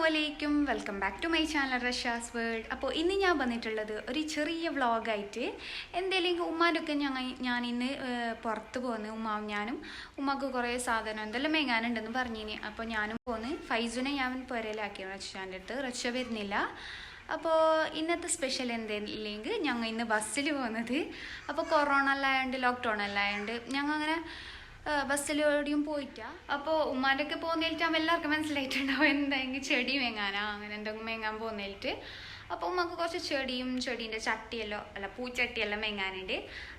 അസ്സലാമലൈക്കും welcome back to my channel Rasha's world. അപ്പോൾ ഇന്ന് ഞാൻ വന്നിട്ടുള്ളത് ഒരു ചെറിയ വ്ളോഗായിട്ട്. എന്തെങ്കിലും ഉമ്മാനൊക്കെ ഞാൻ ഇന്ന് പുറത്ത് പോന്ന് ഉമ്മാവും ഞാനും. ഉമ്മക്ക് കുറേ സാധനം എന്തെല്ലാം മേങ്ങാനുണ്ടെന്ന് പറഞ്ഞിനി. അപ്പോൾ ഞാനും പോന്ന് ഫൈസുനെ ഞാൻ പുരയിലാക്കി റച്ചാൻ്റെ അടുത്ത്. റച്ച വരുന്നില്ല. അപ്പോൾ ഇന്നത്തെ സ്പെഷ്യൽ എന്തെങ്കിലും ഞങ്ങൾ ഇന്ന് ബസ്സിൽ പോകുന്നത്. അപ്പോൾ കൊറോണ എല്ലാം ലോക്ക്ഡൗൺ എല്ലാം ആയതുകൊണ്ട് ഞങ്ങൾ അങ്ങനെ ബസ്സിലെവിടെയും പോയിട്ടാ. അപ്പോൾ ഉമ്മാൻ്റെ ഒക്കെ പോകുന്നേലിട്ടാകുമ്പോൾ എല്ലാവർക്കും മനസ്സിലായിട്ടുണ്ടാവും എന്തെങ്കിലും ചെടി മേങ്ങാനാ അങ്ങനെ എന്തെങ്കിലും മേങ്ങാൻ പോകുന്നേലിട്ട്. അപ്പോൾ ഉമ്മക്ക് കുറച്ച് ചെടീൻ്റെ ചട്ടിയല്ലോ അല്ല പൂച്ചട്ടിയെല്ലാം മേങ്ങാനുണ്ട്.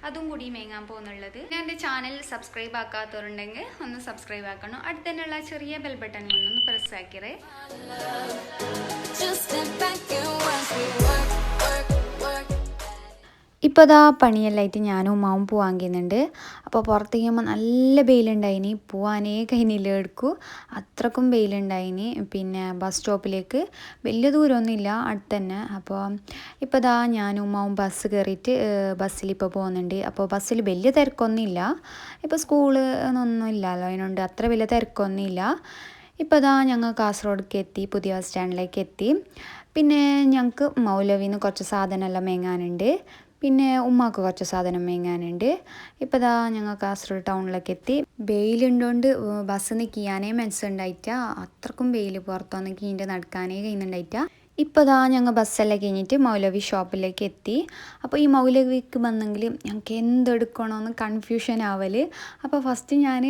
അതും കൂടി മേങ്ങാൻ പോകുന്നുള്ളത്. ഞാൻ എൻ്റെ ചാനൽ സബ്സ്ക്രൈബ് ആക്കാത്തവരുണ്ടെങ്കിൽ ഒന്ന് സബ്സ്ക്രൈബ് ആക്കണം. അടുത്ത് തന്നെയുള്ള ചെറിയ ബെൽ ബട്ടൺ ഒന്ന് പ്രസ് ആക്കിയേ. ഇപ്പോൾ അതാ പണിയെല്ലാമായിട്ട് ഞാനും ഉമ്മാവും പോകാൻ കഴിയുന്നുണ്ട്. അപ്പോൾ പുറത്തേക്ക് പോകുമ്പോൾ നല്ല വെയിലുണ്ടായിനി. പോകാനേ കഴിഞ്ഞില്ല എടുക്കൂ, അത്രക്കും വെയിലുണ്ടായിനി. പിന്നെ ബസ് സ്റ്റോപ്പിലേക്ക് വലിയ ദൂരമൊന്നുമില്ല, അടുത്ത് തന്നെ. അപ്പോൾ ഇപ്പോൾ അതാ ഞാനും ഉമ്മാവും ബസ് കയറിയിട്ട് ബസ്സിലിപ്പോൾ പോകുന്നുണ്ട്. അപ്പോൾ ബസ്സിൽ വലിയ തിരക്കൊന്നുമില്ല. ഇപ്പോൾ സ്കൂള് ഒന്നും ഇല്ലല്ലോ, അതിനുണ്ട് അത്ര വലിയ തിരക്കൊന്നുമില്ല. ഇപ്പോൾ അതാ ഞങ്ങൾ കാസർഗോഡേക്ക് എത്തി, പുതിയ ബസ് സ്റ്റാൻഡിലേക്ക് എത്തി. പിന്നെ ഞങ്ങൾക്ക് മൗലവിന്ന് കുറച്ച് സാധനമെല്ലാം മേങ്ങാനുണ്ട്. പിന്നെ ഉമ്മാക്ക് കുറച്ച് സാധനം മേങ്ങാനുണ്ട്. ഇപ്പോൾ ഇതാ ഞങ്ങൾ കാസർഗോഡ് ടൗണിലേക്ക് എത്തി. വെയിലുണ്ടോണ്ട് ബസ് നിൽക്കാനേ മനസ്സുണ്ടായിട്ട, അത്രക്കും വെയിൽ പുറത്തൊന്ന് കീൻ്റെ നടക്കാനേ കഴിയുന്നുണ്ടായിട്ട. ഇപ്പോൾ ഇതാ ഞങ്ങൾ ബസ്സെല്ലാം കഴിഞ്ഞിട്ട് മൗലവി ഷോപ്പിലേക്ക് എത്തി. അപ്പോൾ ഈ മൗലവിക്ക് വന്നെങ്കിൽ ഞങ്ങൾക്ക് എന്തെടുക്കണമെന്ന് കൺഫ്യൂഷൻ ആവൽ. അപ്പോൾ ഫസ്റ്റ് ഞാൻ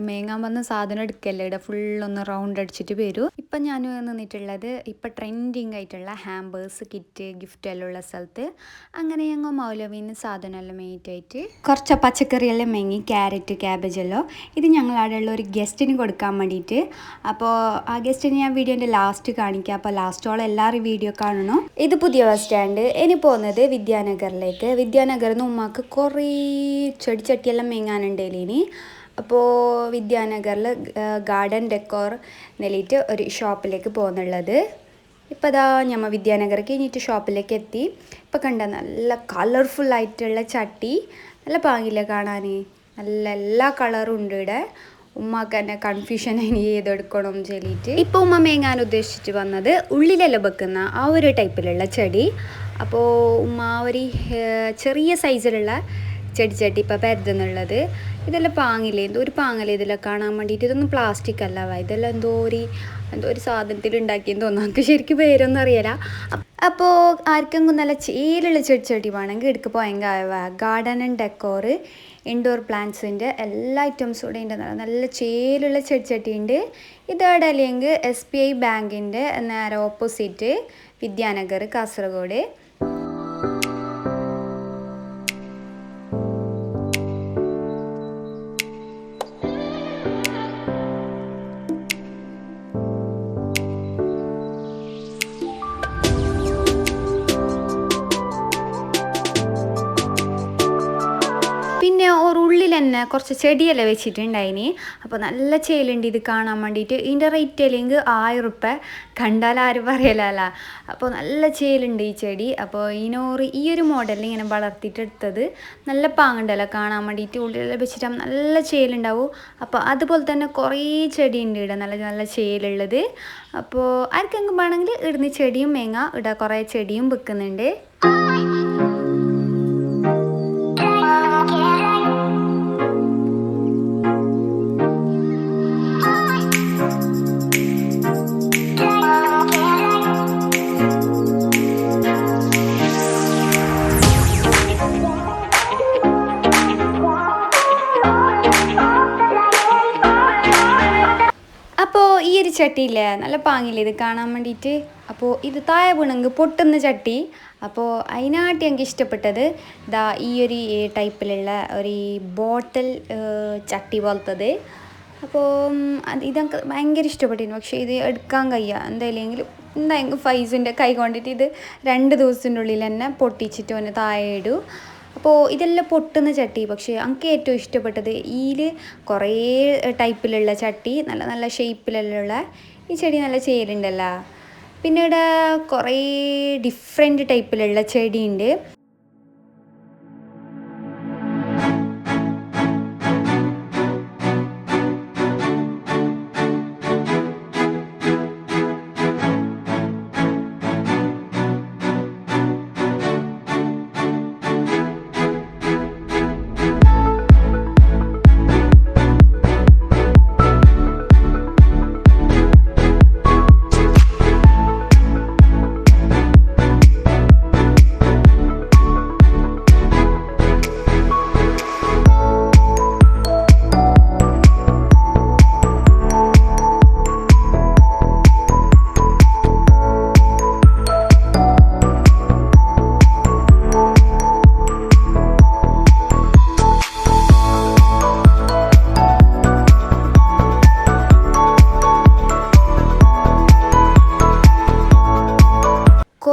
മേങ്ങാൻ വന്ന സാധനം എടുക്കല്ലേ, ഇവിടെ ഫുള്ളൊന്ന് റൗണ്ട് അടിച്ചിട്ട് വരൂ. ഇപ്പം ഞാൻ നിന്നിട്ടുള്ളത് ഇപ്പം ട്രെൻഡിങ് ആയിട്ടുള്ള ഹാമ്പേഴ്സ് കിറ്റ് ഗിഫ്റ്റ് എല്ലാം ഉള്ള സ്ഥലത്ത്. അങ്ങനെ ഞങ്ങൾ മൗലവിന്ന് സാധനമെല്ലാം മേങ്ങിട്ടായിട്ട് കുറച്ച് പച്ചക്കറിയെല്ലാം മേങ്ങി, ക്യാരറ്റ് ക്യാബേജ് എല്ലാം. ഇത് ഞങ്ങൾ അവിടെയുള്ള ഒരു ഗസ്റ്റിന് കൊടുക്കാൻ വേണ്ടിയിട്ട്. അപ്പോൾ ആ ഗസ്റ്റിന് ഞാൻ വീഡിയോൻ്റെ ലാസ്റ്റ് കാണിക്കാം. അപ്പോൾ ലാസ്റ്റോളം എല്ലാവരും വീഡിയോ കാണണം. ഇത് പുതിയ ബസ് സ്റ്റാൻഡ്. ഇനി പോകുന്നത് വിദ്യാനഗറിലേക്ക്. വിദ്യാനഗറിൽ നിന്ന് ഉമ്മാക്ക് കുറേ ചെടിച്ചട്ടിയെല്ലാം മേങ്ങാനുണ്ടല്ലേ ഇനി. അപ്പോൾ വിദ്യാനഗറിൽ ഗാർഡൻ ഡെക്കോർ നെല്ലിയിട്ട് ഒരു ഷോപ്പിലേക്ക് പോകുന്നുള്ളത്. ഇപ്പോൾ അതാ ഞമ്മ വിദ്യാനഗർ കഴിഞ്ഞിട്ട് ഷോപ്പിലേക്ക് എത്തി. ഇപ്പോൾ കണ്ട നല്ല കളർഫുള്ളായിട്ടുള്ള ചട്ടി, നല്ല പാങ്ങില്ല കാണാൻ, നല്ല എല്ലാ കളറും ഉണ്ട് ഇവിടെ. ഉമ്മക്ക് തന്നെ കൺഫ്യൂഷൻ ഇനി ഏതെടുക്കണം ചൊല്ലിയിട്ട്. ഇപ്പോൾ ഉമ്മ മേങ്ങാൻ ഉദ്ദേശിച്ചിട്ട് വന്നത് ഉള്ളിലെല്ലാം വെക്കുന്ന ആ ഒരു ടൈപ്പിലുള്ള ചെടി. അപ്പോൾ ഉമ്മ ഒരു ചെറിയ സൈസിലുള്ള ചെടിച്ചട്ടി ഇപ്പോൾ പരതുന്നുള്ളത്. ഇതെല്ലാം പാങ്ങില്ലേ, എന്തോ ഒരു പാങ്ങല്ലേ ഇതെല്ലാം കാണാൻ വേണ്ടിയിട്ട്. ഇതൊന്നും പ്ലാസ്റ്റിക് അല്ല, ഇതെല്ലാം എന്തോ ഒരു സാധനത്തിൽ ഉണ്ടാക്കിയെന്ന് തോന്നുന്നു. നമുക്ക് ശരിക്കും പേരൊന്നും അറിയില്ല. അപ്പോൾ ആർക്കെങ്കിലും നല്ല ചേലുള്ള ചെടിച്ചട്ടി വേണമെങ്കിൽ എടുക്ക് പോയെങ്കിൽ ഗാർഡൻ ആൻഡ് ഡെക്കോർ ഇൻഡോർ പ്ലാന്റ്സിൻ്റെ എല്ലാ ഐറ്റംസും കൂടെ ഉണ്ട്. നല്ല ചേലുള്ള ചെടിച്ചട്ടി ഉണ്ട്. ഇതവിടെ അല്ലെങ്കിൽ SBI ബാങ്കിൻ്റെ നേരെ ഓപ്പോസിറ്റ് വിദ്യാനഗർ കാസർഗോഡ്. പിന്നെ ഉള്ളിൽ തന്നെ കുറച്ച് ചെടിയെല്ലാം വെച്ചിട്ടുണ്ടായിനി. അപ്പോൾ നല്ല ചേലുണ്ട് ഇത് കാണാൻ വേണ്ടിയിട്ട്. ഇതിൻ്റെ റേറ്റ് അല്ലെങ്കിൽ 1000 റുപ്യ, കണ്ടാൽ ആരും പറയലല്ല. അപ്പോൾ നല്ല ചേലുണ്ട് ഈ ചെടി. അപ്പോൾ ഈ ഒരു മോഡലിൽ ഇങ്ങനെ വളർത്തിയിട്ടെടുത്തത് നല്ല പാങ്ങുണ്ടല്ലോ കാണാൻ വേണ്ടിയിട്ട്. ഉള്ളിലെല്ലാം വെച്ചിട്ട് നല്ല ചേലുണ്ടാവും. അപ്പോൾ അതുപോലെ തന്നെ കുറേ ചെടി ഉണ്ട് ഇവിടെ, നല്ല നല്ല ചേലുള്ളത്. അപ്പോൾ ആർക്കെങ്കിലും വേണമെങ്കിൽ ഇടുന്ന ചെടിയും മേങ്ങാം. ഇവിടെ കുറേ ചെടിയും വെക്കുന്നുണ്ട്. ഈ ഒരു ചട്ടിയില്ലേ നല്ല പാങ്ങില്ലേ ഇത് കാണാൻ വേണ്ടിയിട്ട്. അപ്പോൾ ഇത് താഴെ വീണെങ്കിൽ പൊട്ടുന്ന ചട്ടി. അപ്പോൾ അതിനായിട്ട് എനിക്ക് ഇഷ്ടപ്പെട്ടത് ഈ ഒരു ടൈപ്പിലുള്ള ഒരു ബോട്ടിൽ ചട്ടി പോലത്തത്. അപ്പോൾ ഇതൊക്കെ ഭയങ്കര ഇഷ്ടപ്പെട്ടിരുന്നു. പക്ഷേ ഇത് എടുക്കാൻ കഴിയുക എന്തായെങ്കിലും ഫൈസിൻ്റെ കൈ കൊണ്ടിട്ട് ഇത് 2 ദിവസത്തിൻ്റെ ഉള്ളിൽ തന്നെ പൊട്ടിച്ചിട്ട് ഒന്ന് താഴെ ഇടും. അപ്പോൾ ഇതെല്ലാം പൊട്ടുന്ന ചട്ടി. പക്ഷേ എനിക്ക് ഏറ്റവും ഇഷ്ടപ്പെട്ടത് ഇതിൽ കുറേ ടൈപ്പിലുള്ള ചട്ടി, നല്ല നല്ല ഷേപ്പിലുള്ള ഈ ചെടി നല്ല ചേലുണ്ടല്ലോ. പിന്നെ ഇവിടെ കുറേ ഡിഫറെൻറ്റ് ടൈപ്പിലുള്ള ചെടിയുണ്ട്.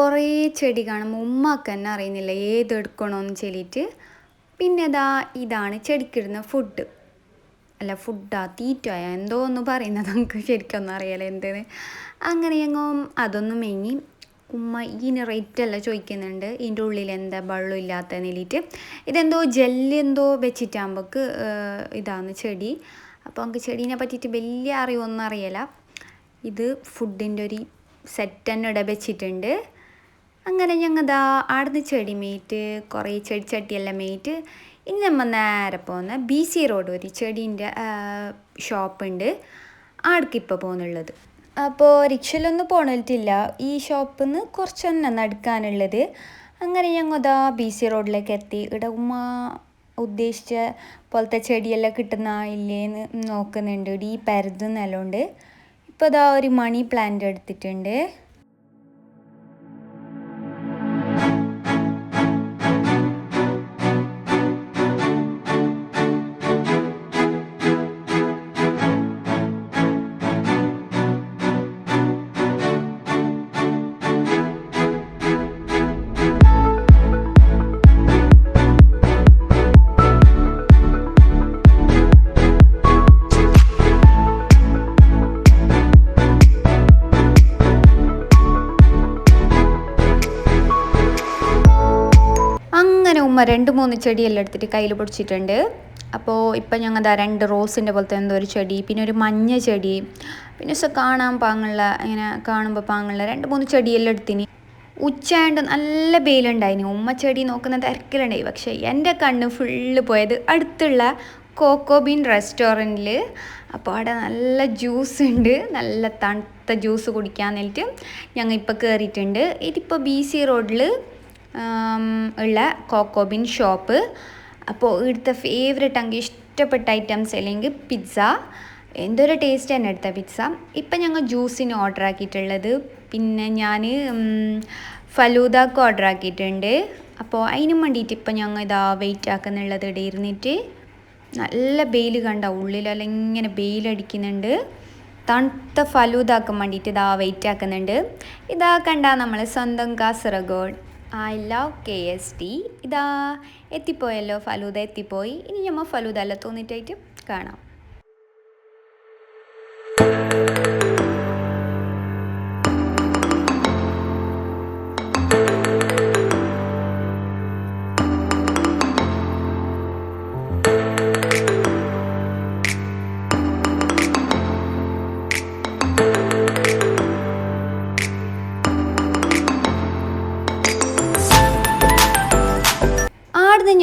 കുറേ ചെടി കാണുമ്പോൾ ഉമ്മാക്ക് തന്നെ അറിയുന്നില്ല ഏതെടുക്കണമെന്ന് ചൊല്ലിയിട്ട്. പിന്നെ ഇതാണ് ചെടിക്കിടുന്ന ഫുഡ്. അല്ല ഫുഡാ തീറ്റയാ എന്തോ ഒന്ന് പറയുന്നത് നമുക്ക് ശരിക്കൊന്നും അറിയാലോ എന്തെന്ന്. അങ്ങനെ ഞങ്ങൾ അതൊന്നും മെങ്ങി ഉമ്മ ഇതിന് റേറ്റെല്ലാം ചോദിക്കുന്നുണ്ട്. ഇതിൻ്റെ ഉള്ളിൽ എന്താ വെള്ളം ഇല്ലാത്ത നിലയിട്ട് ഇതെന്തോ ജെല്ല് എന്തോ വെച്ചിട്ടാകുമ്പോൾക്ക് ഇതാണ് ചെടി. അപ്പോൾ നമുക്ക് ചെടീനെ പറ്റിയിട്ട് വലിയ അറിവൊന്നും അറിയില്ല. ഇത് ഫുഡിൻ്റെ ഒരു സെറ്റ് തന്നെ ഇവിടെ വെച്ചിട്ടുണ്ട്. അങ്ങനെ ഞങ്ങൾ ആടുന്ന് ചെടി മേയിട്ട് കുറേ ചെടിച്ചട്ടിയെല്ലാം മേയിട്ട് ഇനി നമ്മൾ നേരെ പോകുന്ന BC റോഡ് ഒരു ചെടീൻ്റെ ഷോപ്പുണ്ട്, ആടക്കിപ്പോൾ പോകുന്നുള്ളത്. അപ്പോൾ റിക്ഷയിലൊന്നും പോകണില്ല, ഈ ഷോപ്പിൽ നിന്ന് കുറച്ച് തന്നെ നടക്കാനുള്ളത്. അങ്ങനെ ഞങ്ങൾ BC റോഡിലേക്ക് എത്തി. ഇവിടെ ഉമ്മ ഉദ്ദേശിച്ച പോലത്തെ ചെടിയെല്ലാം കിട്ടുന്ന ഇല്ലേന്ന് നോക്കുന്നുണ്ട്. ഇവിടെ ഈ പരതുന്നെല്ലാം ഉണ്ട്. ഇപ്പോൾ ഒരു മണി പ്ലാന്റ് എടുത്തിട്ടുണ്ട്. ഉമ്മ 2-3 ചെടിയെല്ലാം എടുത്തിട്ട് കയ്യിൽ പിടിച്ചിട്ടുണ്ട്. അപ്പോൾ ഇപ്പം ഞങ്ങൾ 2 റോസിൻ്റെ പോലത്തെ എന്തോ ഒരു ചെടി, പിന്നെ ഒരു മഞ്ഞ ചെടി, പിന്നെ കാണാൻ പാങ്ങുള്ള ഇങ്ങനെ കാണുമ്പോൾ പാങ്ങുള്ള 2-3 ചെടിയെല്ലാം എടുത്തിന്. ഉച്ചയായതുകൊണ്ട് നല്ല വെയിലുണ്ടായിന്. ഉമ്മ ചെടി നോക്കുന്ന തിരക്കിലുണ്ടായി. പക്ഷേ എൻ്റെ കണ്ണ് ഫുള്ള് പോയത് അടുത്തുള്ള കോക്കോ ബീൻ റെസ്റ്റോറൻറ്റിൽ. അപ്പോൾ അവിടെ നല്ല ജ്യൂസ് ഉണ്ട്, നല്ല തണുത്ത ജ്യൂസ് കുടിക്കാൻ വേണ്ടിയിട്ട് ഞങ്ങൾ ഇപ്പോൾ കയറിയിട്ടുണ്ട്. ഇതിപ്പോൾ BC റോഡിൽ ഉള്ള കോക്കോ ബീൻ ഷോപ്പ്. അപ്പോൾ ഇവിടുത്തെ ഫേവറേറ്റ് എനിക്ക് ഇഷ്ടപ്പെട്ട ഐറ്റംസ് അല്ലെങ്കിൽ പിസ്സ. എന്തൊരു ടേസ്റ്റ് തന്നെ എടുത്ത പിസ്സ. ഇപ്പം ഞങ്ങൾ ജ്യൂസിന് ഓർഡർ ആക്കിയിട്ടുള്ളത്. പിന്നെ ഞാൻ ഫലൂദക്ക് ഓർഡർ ആക്കിയിട്ടുണ്ട്. അപ്പോൾ അതിനും വേണ്ടിയിട്ട് ഇപ്പം ഞങ്ങൾ വെയിറ്റ് ആക്കുന്നുള്ളത് ഇവിടെ ഇരുന്നിട്ട്. നല്ല വെയിൽ കണ്ട ഉള്ളിലെല്ലാം ഇങ്ങനെ വെയിലടിക്കുന്നുണ്ട്. തണുത്ത ഫലൂദാക്കാൻ വേണ്ടിയിട്ട് വെയിറ്റ് ആക്കുന്നുണ്ട്. കണ്ട നമ്മൾ സ്വന്തം Kasaragod I love KST. എത്തിപ്പോയല്ലോ, falooda എത്തിപ്പോയി. ഇനി നമ്മൾ ഫലൂദ എല്ലാം തോന്നിട്ടായിട്ട് കാണാം.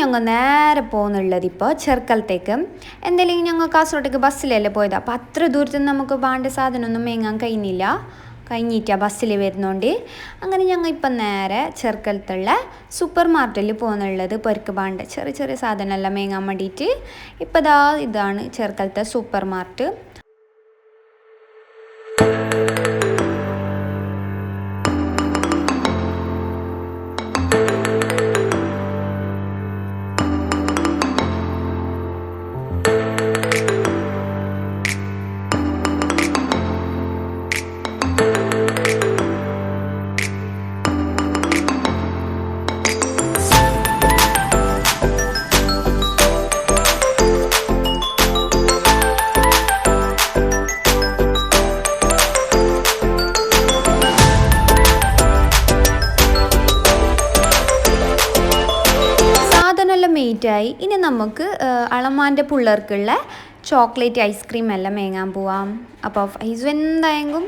ഞങ്ങൾ നേരെ പോകുന്നുള്ളത് ഇപ്പോൾ ചെർക്കലത്തേക്ക്. എന്തായാലും ഞങ്ങൾ കാസർഗോട്ടേക്ക് ബസ്സിലല്ലേ പോയത്. അപ്പോൾ അത്ര ദൂരത്ത് നിന്ന് നമുക്ക് വേണ്ട സാധനമൊന്നും മേങ്ങാൻ കഴിഞ്ഞിട്ടാണ് ബസ്സിൽ വരുന്നതുകൊണ്ട്. അങ്ങനെ ഞങ്ങൾ ഇപ്പം നേരെ ചെർക്കലത്തുള്ള സൂപ്പർ മാർക്കറ്റിൽ പോകുന്നുള്ളത്. പെർക്ക് വേണ്ട ചെറിയ ചെറിയ സാധനമെല്ലാം മേങ്ങാൻ വേണ്ടിയിട്ട്. ഇപ്പോൾ ഇതാണ് ചെർക്കലത്തെ സൂപ്പർ മാർക്കറ്റ്. മെയ്റ്റായി. ഇനി നമുക്ക് അളമാൻ്റെ പിള്ളേർക്കുള്ള ചോക്ലേറ്റ് ഐസ്ക്രീം എല്ലാം മേങ്ങാൻ പോവാം. അപ്പോൾ ഫൈസു എന്തായെങ്കിലും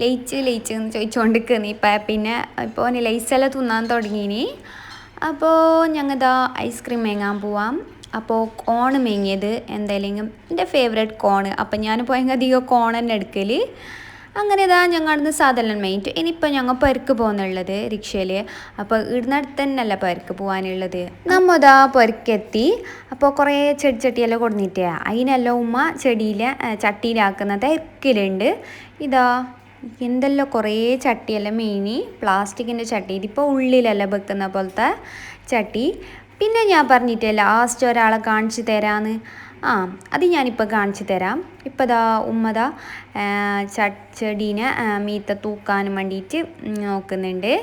ലയിച്ച് എന്ന് ചോദിച്ചുകൊണ്ടിരിക്കുന്നു. പിന്നെ ഇപ്പോൾ ലൈസെല്ലാം തിന്നാൻ തുടങ്ങിയിനി. അപ്പോൾ ഞങ്ങൾ ഐസ്ക്രീം മേങ്ങാൻ പോവാം. അപ്പോൾ കോണ് മേങ്ങിയത് എന്തായാലും എൻ്റെ ഫേവറേറ്റ് കോണ്. അപ്പം ഞാൻ പോയെങ്കിൽ അധികം കോൺ തന്നെ എടുക്കൽ. അങ്ങനെ ഞങ്ങൾ അവിടുന്ന് സാധനം മേങ്ങിയിട്ട് ഇനിയിപ്പോൾ ഞങ്ങൾ പെർക്ക് പോകുന്നുള്ളത് റിക്ഷയിൽ. അപ്പോൾ ഇവിടുന്നടുത്ത് തന്നെയല്ല പെർക്ക് പോകാനുള്ളത്. നമ്മൾ പെരക്കെത്തി. അപ്പോൾ കുറേ ചെടിച്ചട്ടിയെല്ലാം കൊടുത്തിട്ടേ അതിനെല്ലാം ഉമ്മ ചെടിയിലെ ചട്ടിയിലാക്കുന്ന തിരക്കിലുണ്ട്. എന്തെല്ലാം കുറേ ചട്ടിയെല്ലാം മെയിനി പ്ലാസ്റ്റിക്കിൻ്റെ ചട്ടി. ഇതിപ്പോൾ ഉള്ളിലെല്ലാം വെക്കുന്ന പോലത്തെ ചട്ടി. പിന്നെ ഞാൻ പറഞ്ഞിട്ടേ ലാസ്റ്റ് ഒരാളെ കാണിച്ചു തരാമെന്ന്. അത് ഞാനിപ്പോൾ കാണിച്ചു തരാം. ഇപ്പോൾ ഉമ്മ ചെടീനെ മീത്ത തൂക്കാൻ വേണ്ടിയിട്ട് നോക്കുന്നുണ്ട്.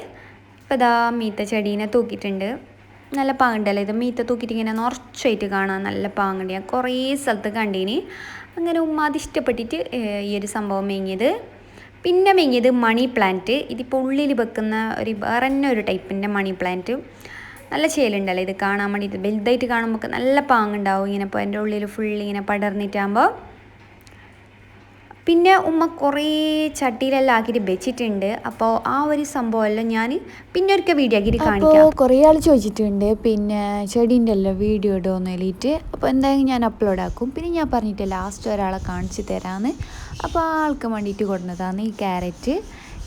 ഇപ്പോൾ ഇതാ മീത്ത ചെടീനെ തൂക്കിയിട്ടുണ്ട്. നല്ല പാങ്ങുണ്ടല്ലോ ഇത്. മീത്ത തൂക്കിയിട്ട് ഇങ്ങനെ നിറച്ചായിട്ട് കാണാൻ നല്ല പാങ്ങുണ്ട്. ഞാൻ കുറേ സ്ഥലത്ത് കണ്ടീനി. അങ്ങനെ ഉമ്മ അത് ഇഷ്ടപ്പെട്ടിട്ട് ഈ ഒരു സംഭവം മേങ്ങിയത്. പിന്നെ മേങ്ങിയത് മണി പ്ലാന്റ്. ഇതിപ്പോൾ ഉള്ളിൽ വെക്കുന്ന വേറെ തന്നെ ഒരു ടൈപ്പിൻ്റെ മണി പ്ലാന്റ്. നല്ല ചേലുണ്ടല്ലോ ഇത് കാണാൻ വേണ്ടിയിട്ട്. വലുതായിട്ട് കാണുമ്പോൾ നല്ല പാങ്ങുണ്ടാവും ഇങ്ങനെ. ഇപ്പോൾ എൻ്റെ ഉള്ളിൽ ഫുൾ ഇങ്ങനെ പടർന്നിട്ടാകുമ്പോൾ. പിന്നെ ഉമ്മ കുറേ ചട്ടിയിലെല്ലാം ആക്കിയിട്ട് വെച്ചിട്ടുണ്ട്. അപ്പോൾ ആ ഒരു സംഭവമെല്ലാം ഞാൻ പിന്നെ ഒരിക്കൽ വീഡിയോ ആക്കിയിട്ട് കാണിക്കാം. അപ്പോൾ കുറേ ആൾ ചോദിച്ചിട്ടുണ്ട് പിന്നെ ചെടീൻ്റെ എല്ലാം വീഡിയോ ഇടുമെന്ന് വേണ്ടിയിട്ട്. അപ്പോൾ എന്തായാലും ഞാൻ അപ്ലോഡ് ആക്കും. പിന്നെ ഞാൻ പറഞ്ഞിട്ട് ലാസ്റ്റ് ഒരാളെ കാണിച്ചു തരാമെന്ന്. അപ്പോൾ ആ ആൾക്ക് വേണ്ടിയിട്ട് കൊടുക്കുന്നതാണ് ഈ ക്യാരറ്റ്.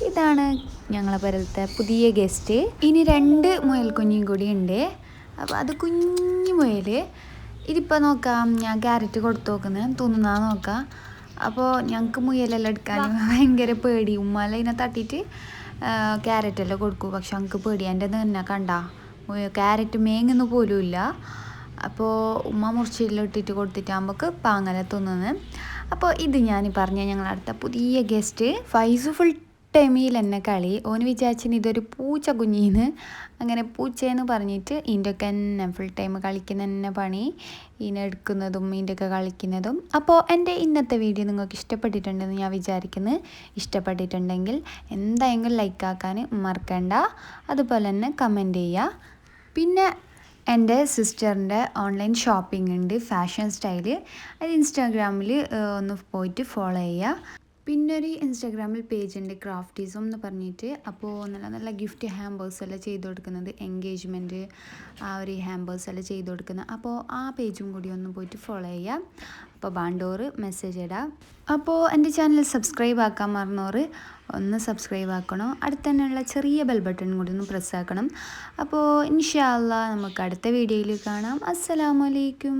ഇതാണ് ഞങ്ങളെ പേരത്തെ പുതിയ ഗസ്റ്റ്. ഇനി 2 മുയൽ കുഞ്ഞും കൂടി ഉണ്ട്. അപ്പോൾ അത് കുഞ്ഞു മുയൽ. ഇതിപ്പോൾ നോക്കാം ഞാൻ ക്യാരറ്റ് കൊടുത്തു നോക്കുന്നത് തോന്നുന്നാ നോക്കാം. അപ്പോൾ ഞങ്ങൾക്ക് മുയലെല്ലാം എടുക്കാൻ ഭയങ്കര പേടി. ഉമ്മാല ഇതിനെ തട്ടിയിട്ട് ക്യാരറ്റെല്ലാം കൊടുക്കും. പക്ഷെ ഞങ്ങൾക്ക് പേടി. എൻ്റെ തന്നെ കണ്ട ക്യാരറ്റ് മേങ്ങുന്ന പോലും ഇല്ല. അപ്പോൾ ഉമ്മ മുറിച്ചെല്ലാം ഇട്ടിട്ട് കൊടുത്തിട്ടാകുമ്പോൾ പാങ്ങല തിന്നുന്നത്. അപ്പോൾ ഇത് ഞാൻ പറഞ്ഞ ഞങ്ങളടുത്ത പുതിയ ഗസ്റ്റ് ഫൈസു. ഫുൾ ടൈമിൽ എന്നെ കളി. ഓന് വിചാരിച്ചിന് ഇതൊരു പൂച്ച കുഞ്ഞീന്ന്. അങ്ങനെ പൂച്ചയെന്ന് പറഞ്ഞിട്ട് ഇതിൻ്റെയൊക്കെ തന്നെ ഫുൾ ടൈം കളിക്കുന്ന തന്നെ പണി. ഇതിനെ എടുക്കുന്നതും ഇതിൻ്റെയൊക്കെ കളിക്കുന്നതും. അപ്പോൾ എൻ്റെ ഇന്നത്തെ വീഡിയോ നിങ്ങൾക്ക് ഇഷ്ടപ്പെട്ടിട്ടുണ്ടെന്ന് ഞാൻ വിചാരിക്കുന്നു. ഇഷ്ടപ്പെട്ടിട്ടുണ്ടെങ്കിൽ എന്തായെങ്കിലും ലൈക്കാക്കാൻ മറക്കണ്ട. അതുപോലെ തന്നെ കമൻറ്റ് ചെയ്യുക. പിന്നെ എൻ്റെ സിസ്റ്ററിൻ്റെ ഓൺലൈൻ ഷോപ്പിംഗ് ഉണ്ട്, ഫാഷൻ സ്റ്റൈല്. അത് ഇൻസ്റ്റാഗ്രാമിൽ ഒന്ന് പോയിട്ട് ഫോളോ ചെയ്യുക. പിന്നെ ഒരു ഇൻസ്റ്റാഗ്രാമിൽ പേജുണ്ട് ക്രാഫ്റ്റീസും എന്ന് പറഞ്ഞിട്ട്. അപ്പോൾ നല്ല നല്ല ഗിഫ്റ്റ് ഹാമ്പേഴ്സ് എല്ലാം ചെയ്ത് കൊടുക്കുന്നത്, എൻഗേജ്മെൻറ്റ് ആ ഒരു ഹാമ്പേഴ്സ് എല്ലാം ചെയ്ത് കൊടുക്കുന്നത്. അപ്പോൾ ആ പേജും കൂടി ഒന്ന് പോയിട്ട് ഫോളോ ചെയ്യാം. അപ്പോൾ ബാണ്ടോറ് മെസ്സേജ് ഇടാം. അപ്പോൾ എൻ്റെ ചാനൽ സബ്സ്ക്രൈബ് ആക്കാൻ മറന്നോറ് ഒന്ന് സബ്സ്ക്രൈബ് ആക്കണം. അടുത്ത് തന്നെയുള്ള ചെറിയ ബെൽ ബട്ടൺ കൂടി ഒന്ന് പ്രസ് ആക്കണം. അപ്പോൾ ഇൻഷാ അല്ലാഹ് നമുക്ക് അടുത്ത വീഡിയോയിൽ കാണാം. അസ്സലാമു അലൈക്കും.